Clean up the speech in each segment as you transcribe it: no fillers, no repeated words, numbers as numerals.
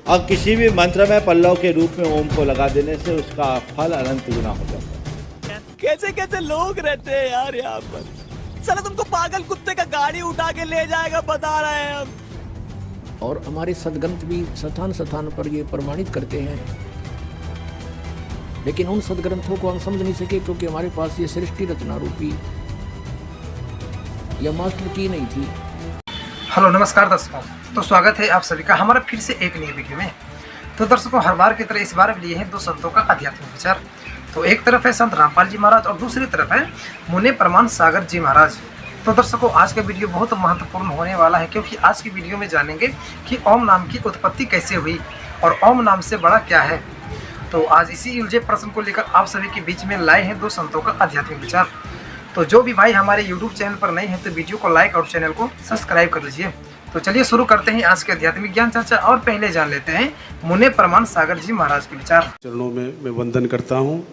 और किसी भी मंत्र में पल्लव के रूप में ओम को लगा देने से उसका फल अनंत गुना हो जाता है। कैसे कैसे लोग रहते हैं यार यहाँ पर। साला तुमको पागल कुत्ते का गाड़ी उठा के ले जाएगा बता रहे हैं हम। और हमारे सदग्रंथ भी स्थान स्थान पर ये प्रमाणित करते हैं, लेकिन उन सदग्रंथों को हम समझ नहीं सके क्योंकि हमारे पास ये सृष्टि रचना रूपी या मास्टर की नहीं थी। हेलो नमस्कार दर्शकों, तो स्वागत है आप सभी का हमारा फिर से एक नई वीडियो में। तो दर्शकों, हर बार की तरह इस बार लिए हैं दो संतों का आध्यात्मिक विचार। तो एक तरफ है संत रामपाल जी महाराज और दूसरी तरफ है मुने परमान सागर जी महाराज। तो दर्शकों, आज का वीडियो बहुत महत्वपूर्ण होने वाला है क्योंकि आज की वीडियो में जानेंगे कि ओम नाम की उत्पत्ति कैसे हुई और ओम नाम से बड़ा क्या है। तो आज इसी उलझे प्रश्न को लेकर आप सभी के बीच में लाए हैं दो संतों का आध्यात्मिक विचार। तो जो भी भाई हमारे YouTube चैनल पर नए हैं तो वीडियो को लाइक और चैनल को सब्सक्राइब कर लीजिए। तो चलिए शुरू करते हैं आज के आध्यात्मिक ज्ञान चर्चा और पहले जान लेते हैं मुने परमान सागर जी महाराज के विचार। चरणों में मैं वंदन करता हूँ।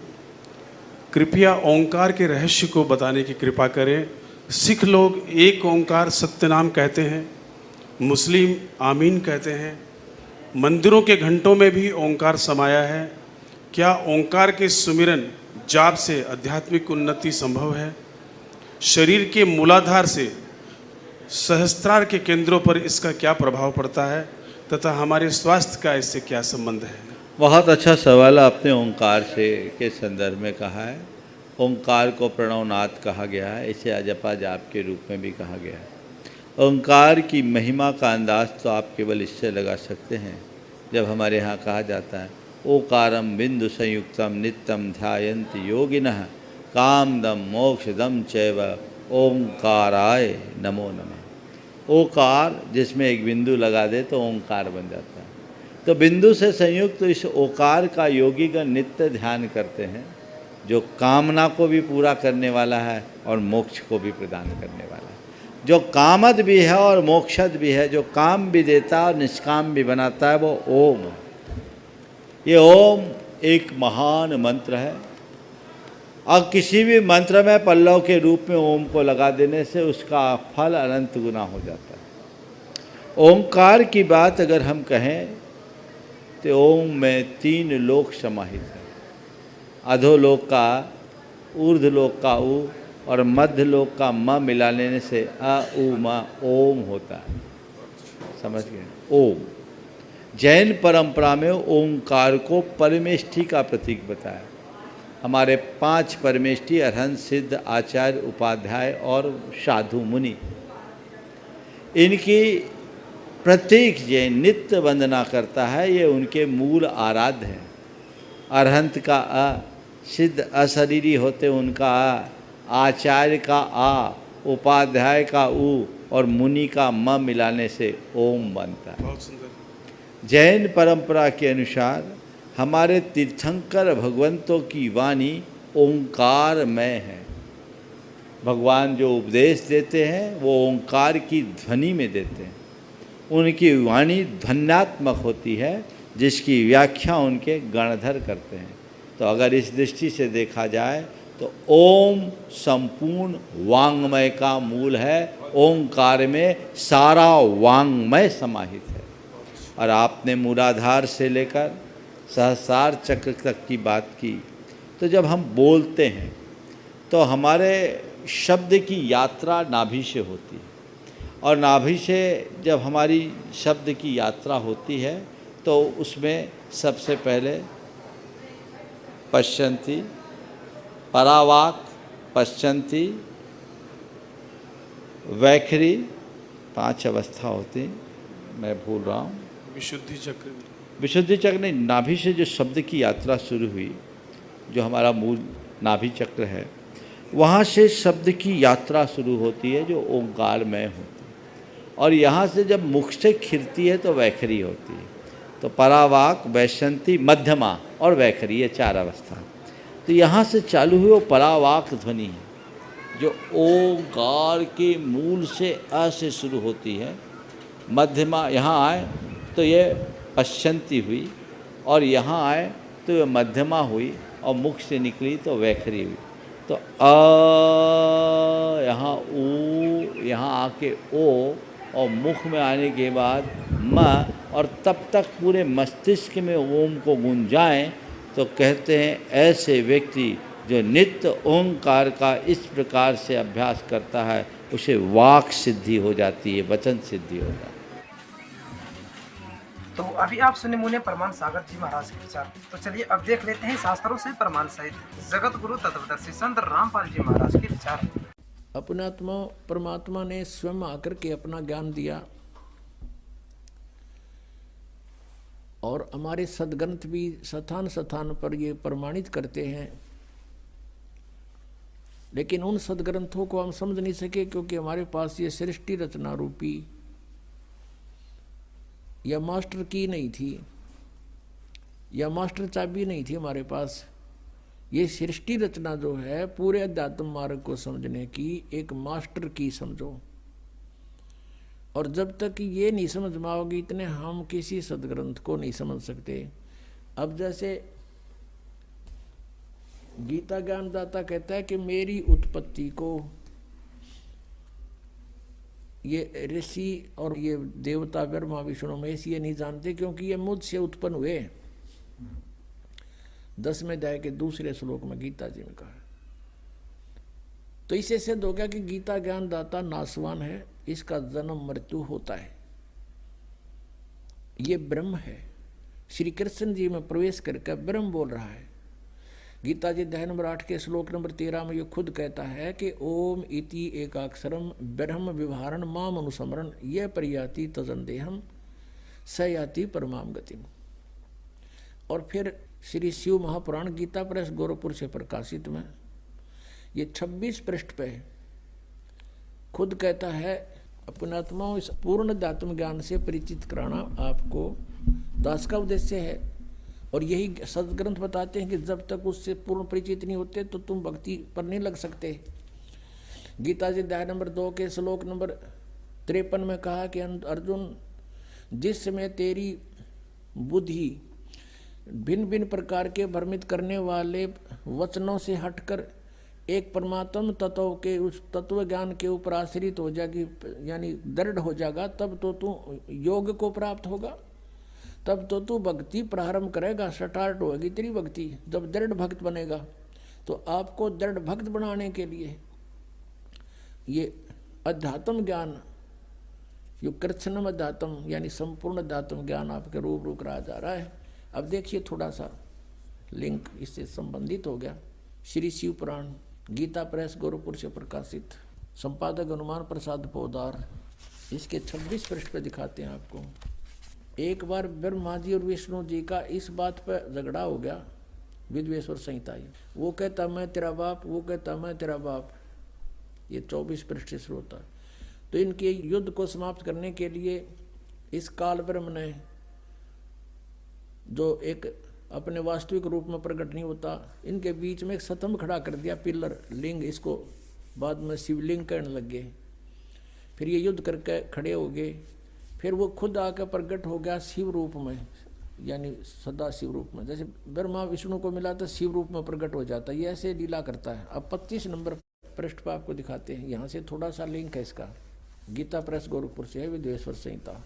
कृपया ओंकार के रहस्य को बताने की कृपा करें। सिख लोग एक ओंकार सत्य नाम कहते हैं, मुस्लिम आमीन कहते हैं, मंदिरों के घंटों में भी ओंकार समाया है। क्या ओंकार के सुमिरन जाप से आध्यात्मिक उन्नति संभव है? शरीर के मूलाधार से सहस्त्रार के केंद्रों पर इसका क्या प्रभाव पड़ता है तथा हमारे स्वास्थ्य का इससे क्या संबंध है? बहुत अच्छा सवाल आपने ओंकार से के संदर्भ में कहा है। ओंकार को प्रणवनाद कहा गया है, इसे अजपा जाप के रूप में भी कहा गया है। ओंकार की महिमा का अंदाज तो आप केवल इससे लगा सकते हैं जब हमारे यहाँ कहा जाता है ओकारम बिंदु संयुक्तम नित्यम ध्यायन्ति योगिनः कामदम मोक्षदम चैव ओंकाराय नमो नमः। ओकार जिसमें एक बिंदु लगा दे तो ओंकार बन जाता है। तो बिंदु से संयुक्त इस ओकार का योगीगण नित्य ध्यान करते हैं, जो कामना को भी पूरा करने वाला है और मोक्ष को भी प्रदान करने वाला है, जो कामद भी है और मोक्षद भी है, जो काम भी देता है और निष्काम भी बनाता है, वो ओम। ये ओम एक महान मंत्र है और किसी भी मंत्र में पल्लव के रूप में ओम को लगा देने से उसका फल अनंत गुना हो जाता है। ओंकार की बात अगर हम कहें तो ओम में 3 लोक समाहित है। अधोलोक का, ऊर्ध्वलोक का ऊ और मध्य लोक का म मिला लेने से अ उ म ओम होता है। समझ गए? ओम। जैन परंपरा में ओंकार को परमेष्ठी का प्रतीक बताया। हमारे 5 परमेष्ठी अरहंत, सिद्ध, आचार्य, उपाध्याय और साधु मुनि, इनकी प्रत्येक जैन नित्य वंदना करता है। ये उनके मूल आराध्य हैं। अरहंत का अ, सिद्ध अशरीरी होते उनका अ, आचार्य का आ, उपाध्याय का उ और मुनि का म मिलाने से ओम बनता है। बहुत सुंदर। जैन परंपरा के अनुसार हमारे तीर्थंकर भगवंतों की वाणी ओंकारमय है। भगवान जो उपदेश देते हैं वो ओंकार की ध्वनि में देते हैं। उनकी वाणी ध्वन्यात्मक होती है जिसकी व्याख्या उनके गणधर करते हैं। तो अगर इस दृष्टि से देखा जाए तो ओम संपूर्ण वांग्मय का मूल है। ओंकार में सारा वांग्मय समाहित है। और आपने मूलाधार से लेकर सहस्रार चक्र तक की बात की। तो जब हम बोलते हैं तो हमारे शब्द की यात्रा नाभि से होती है और नाभि से जब हमारी शब्द की यात्रा होती है तो उसमें सबसे पहले पश्यन्ति, परावाक, पश्यन्ति, वैखरी, 5 अवस्था होती। मैं भूल रहा हूँ। विशुद्धि चक्र। विशुद्धि चक्र नहीं, नाभि से जो शब्द की यात्रा शुरू हुई, जो हमारा मूल नाभि चक्र है, वहाँ से शब्द की यात्रा शुरू होती है जो ओंकारमय होती है। और यहाँ से जब मुख से खिरती है तो वैखरी होती है। तो परावाक, वैशंती, मध्यमा और वैखरी, ये 4 अवस्था। तो यहाँ से चालू हुई वो परावाक ध्वनि है जो ओंकार के मूल से अ से शुरू होती है। मध्यमा यहाँ आए तो ये पश्यन्ति हुई और यहाँ आए तो ये मध्यमा हुई और मुख से निकली तो वैखरी हुई। तो अ, यहाँ ऊ, यहाँ आके ओ और मुख में आने के बाद म और तब तक पूरे मस्तिष्क में ओम को गूंजाएं, तो कहते हैं ऐसे व्यक्ति जो नित्य ओंकार का इस प्रकार से अभ्यास करता है उसे वाक सिद्धि हो जाती है, वचन सिद्धि हो जाती है। तो अभी आप सुने मुने परमान सागर जी महाराज के विचार। तो चलिए अब देख लेते हैं शास्त्रों से प्रमाण सहित जगत गुरु तत्वदर्शी संत रामपाल जी महाराज के विचार। अपने आत्मा परमात्मा ने स्वयं आकर के अपना ज्ञान दिया और हमारे सदग्रंथ भी स्थान स्थान पर ये प्रमाणित करते हैं, लेकिन उन सदग्रंथों को हम समझ नहीं सके क्योंकि हमारे पास ये सृष्टि रचना रूपी या मास्टर की नहीं थी या मास्टर चाबी नहीं थी हमारे पास। ये सृष्टि रचना जो है पूरे अध्यात्म मार्ग को समझने की एक मास्टर की समझो, और जब तक ये नहीं समझ में आओगी इतने हम किसी सदग्रंथ को नहीं समझ सकते। अब जैसे गीता ज्ञानदाता कहता है कि मेरी उत्पत्ति को ये ऋषि और ये देवता ब्रह्मा विष्णु महेश ये नहीं जानते क्योंकि ये मुझसे उत्पन्न हुए। 10वें अध्याय के दूसरे श्लोक में गीता जी में कहा। तो इससे सिद्ध हो गया कि गीता ज्ञानदाता नासवान है, इसका जन्म मृत्यु होता है, ये ब्रह्म है। श्री कृष्ण जी में प्रवेश करके ब्रह्म बोल रहा है। गीता जी अध्याय नंबर 8 के श्लोक नंबर 13 में ये खुद कहता है कि ओम इति एकाक्षरम ब्रह्म विवहारण माम अनुस्मरण यह प्रयाति तजंदेहम स याति परमाम गतिम। और फिर श्री शिव महापुराण गीता प्रेस गोरखपुर से प्रकाशित में ये 26 पृष्ठ पे खुद कहता है अपने आत्माओं इस पूर्ण अध्यात्म ज्ञान से परिचित कराना आपको दास का उद्देश्य है। और यही सदग्रंथ बताते हैं कि जब तक उससे पूर्ण परिचित नहीं होते तो तुम भक्ति पर नहीं लग सकते। गीता जी अध्याय नंबर 2 के श्लोक नंबर 53 में कहा कि अर्जुन, जिस समय तेरी बुद्धि भिन्न भिन्न प्रकार के भ्रमित करने वाले वचनों से हटकर एक परमात्म तत्व के उस तत्व ज्ञान के ऊपर आश्रित हो जाएगी, यानी दृढ़ हो जाएगा, तब तो तू योग को प्राप्त होगा, तब तो तू भक्ति प्रारंभ करेगा, स्टार्ट होगी तेरी भक्ति। जब दृढ़ भक्त बनेगा तो आपको दृढ़ भक्त बनाने के लिए ये अध्यात्म ज्ञान, यो कृत्स्नम अध्यात्म यानी संपूर्ण अध्यात्म ज्ञान आपके रूबरू कराया जा रहा है। अब देखिए थोड़ा सा लिंक इससे संबंधित हो गया। श्री शिव पुराण गीता प्रेस गोरखपुर से प्रकाशित, संपादक हनुमान प्रसाद पोदार, इसके 26 पृष्ठ पे दिखाते हैं आपको। एक बार ब्रह्मा जी और विष्णु जी का इस बात पर झगड़ा हो गया, विद्वेश्वर संहिता। वो कहता मैं तेरा बाप, वो कहता मैं तेरा बाप। ये 24 पृष्ठ से शुरू होता है। तो इनके युद्ध को समाप्त करने के लिए इस काल ब्रह्म ने, जो एक अपने वास्तविक रूप में प्रकट नहीं होता, इनके बीच में एक स्तंभ खड़ा कर दिया, पिलर लिंग, इसको बाद में शिवलिंग कहने लग गए। फिर ये युद्ध करके खड़े हो गए। फिर वो खुद आकर प्रकट हो गया शिव रूप में, यानी सदा शिव रूप में। जैसे ब्रह्मा विष्णु को मिला तो शिव रूप में प्रकट हो जाता है, ये ऐसे लीला करता है। अब 25 नंबर पृष्ठ पर आपको दिखाते हैं, यहाँ से थोड़ा सा लिंक है इसका। गीता प्रेस गोरखपुर से है, विद्वेश्वर संहिता।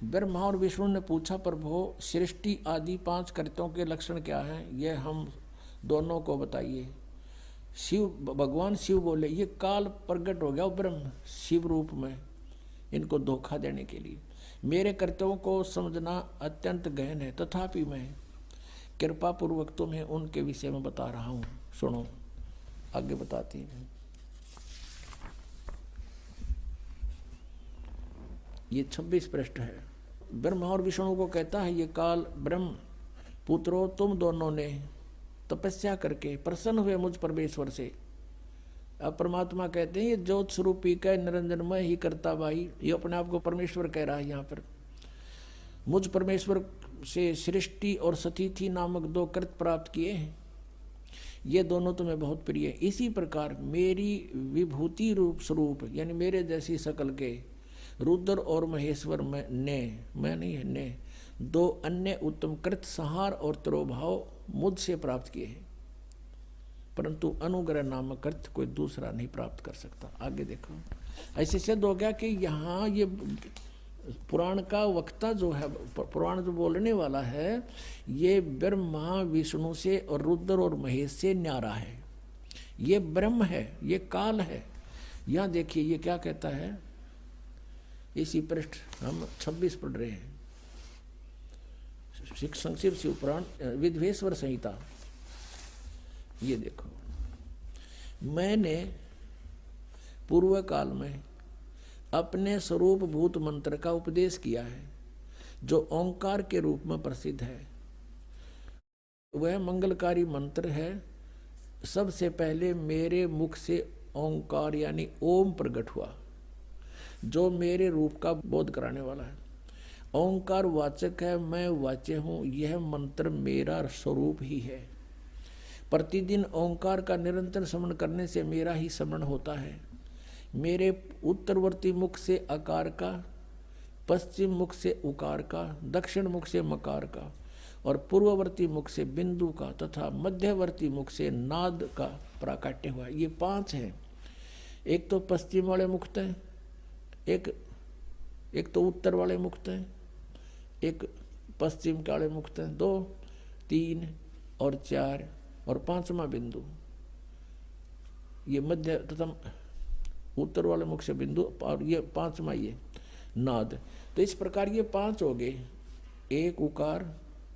ब्रह्मा और विष्णु ने पूछा, प्रभु सृष्टि आदि 5 कृत्यों के लक्षण क्या हैं, ये हम दोनों को बताइए। शिव भगवान शिव बोले, ये काल प्रकट हो गया ब्रह्म शिव रूप में, इनको धोखा देने के लिए। मेरे कर्तव्यों को समझना अत्यंत गहन है, तथापि मैं कृपा पूर्वक तुम्हें उनके विषय में बता रहा हूँ, सुनो। आगे बताती हैं। ये 26 पृष्ठ है। ब्रह्मा और विष्णु को कहता है, ये काल ब्रह्म पुत्रों, तुम दोनों ने तपस्या करके प्रसन्न हुए मुझ परमेश्वर से। अब परमात्मा कहते हैं, ये ज्योत स्वरूपी का निरंजनमय ही करता भाई, ये अपने आप को परमेश्वर कह रहा है यहाँ पर। मुझ परमेश्वर से सृष्टि और सतिथि नामक 2 कृत प्राप्त किए हैं, ये दोनों तुम्हें बहुत प्रिय है। इसी प्रकार मेरी विभूति रूप स्वरूप, यानी मेरे जैसी शकल के रुद्र और महेश्वर मैं नहीं है ने 2 अन्य उत्तम कृत संहार और तिरोभाव मुझसे प्राप्त किए हैं, परंतु अनुग्रह नामक कृत कोई दूसरा नहीं प्राप्त कर सकता। आगे देखो, ऐसे सिद्ध हो गया कि यहाँ ये पुराण का वक्ता जो है, पुराण जो बोलने वाला है, ये ब्रह्मा विष्णु से और रुद्र और महेश से न्यारा है। ये ब्रह्म है, ये काल है। यहाँ देखिए ये क्या कहता है, इसी पृष्ठ हम 26 पढ़ रहे हैं, संक्षिप्त शिव पुराण विद्वेश्वर संहिता। ये देखो, मैंने पूर्व काल में अपने स्वरूप भूत मंत्र का उपदेश किया है, जो ओंकार के रूप में प्रसिद्ध है। वह मंगलकारी मंत्र है। सबसे पहले मेरे मुख से ओंकार यानी ओम प्रकट हुआ, जो मेरे रूप का बोध कराने वाला है। ओंकार वाचक है, मैं वाच्य हूँ। यह मंत्र मेरा स्वरूप ही है। प्रतिदिन ओंकार का निरंतर स्मरण करने से मेरा ही स्मरण होता है। मेरे उत्तरवर्ती मुख से आकार का, पश्चिम मुख से उकार का, दक्षिण मुख से मकार का और पूर्ववर्ती मुख से बिंदु का तथा मध्यवर्ती मुख से नाद का प्राकट्य हुआ। ये 5 हैं। एक तो पश्चिम वाले मुक्त हैं, एक तो उत्तर वाले मुक्त हैं, एक पश्चिम वाले मुक्त हैं, 2, 3 और 4 और 5वां बिंदु। ये मध्य तथा उत्तर वाले मुख से बिंदु और ये 5वां ये नाद। तो इस प्रकार ये 5 हो गए, एक उकार,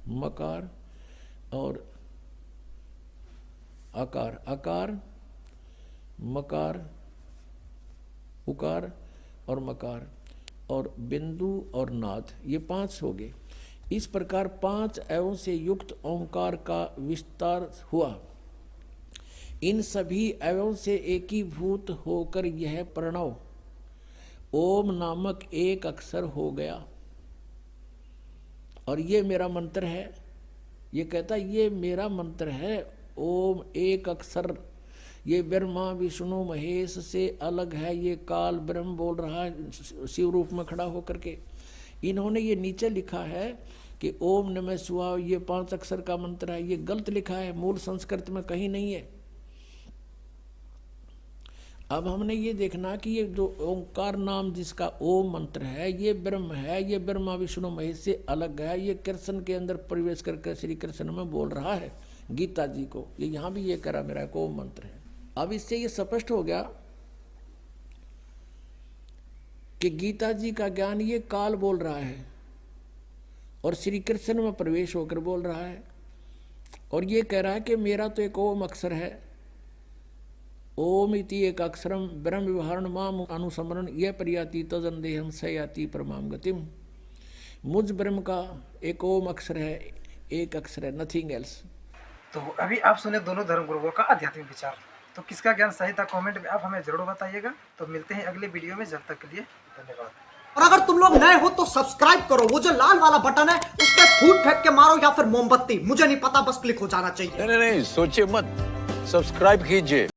मकार और आकार, आकार, मकार, उकार और मकार और बिंदु और नाद, ये 5 हो गए। इस प्रकार 5 अवयवों से युक्त ओंकार का विस्तार हुआ। इन सभी अवयवों से एकीभूत होकर यह प्रणव ओम नामक एक अक्षर हो गया। और ये मेरा मंत्र है। ये कहता ये मेरा मंत्र है, ओम एक अक्षर। ये ब्रह्मा विष्णु महेश से अलग है। ये काल ब्रह्म बोल रहा है शिव रूप में खड़ा होकर के। इन्होंने ये नीचे लिखा है कि ओम नमः शिवाय, ये 5 अक्षर का मंत्र है। ये गलत लिखा है, मूल संस्कृत में कहीं नहीं है। अब हमने ये देखना कि ये जो ओंकार नाम जिसका ओम मंत्र है, ये ब्रह्म है, ये ब्रह्मा विष्णु महेश से अलग है। ये कृष्ण के अंदर प्रवेश करके श्री कृष्ण में बोल रहा है गीता जी को। ये यहाँ भी ये करा मेरा एक ओम मंत्र है। अब इससे ये स्पष्ट हो गया कि गीता जी का ज्ञान ये काल बोल रहा है और श्री कृष्ण में प्रवेश होकर बोल रहा है। और ये कह रहा है कि मेरा तो एक ओम अक्षर है, ओम इति एक अक्षरम ब्रह्म विवरण माम अनुसमरण यह प्रयाति तदंदेहम सयाति परमाम गतिम। मुझ ब्रह्म का एक ओम अक्षर है, एक अक्षर है, नथिंग एल्स। तो अभी आप सुने दोनों धर्मगुरुओं का आध्यात्मिक विचार। तो किसका ज्ञान सही था कमेंट में आप हमें जरूर बताइएगा। तो मिलते हैं अगले वीडियो में, जब तक के लिए धन्यवाद। और अगर तुम लोग नए हो तो सब्सक्राइब करो, वो जो लाल वाला बटन है उस पर फूट फेंक के मारो या फिर मोमबत्ती, मुझे नहीं पता, बस क्लिक हो जाना चाहिए। नहीं, सोचिए मत, सब्सक्राइब कीजिए।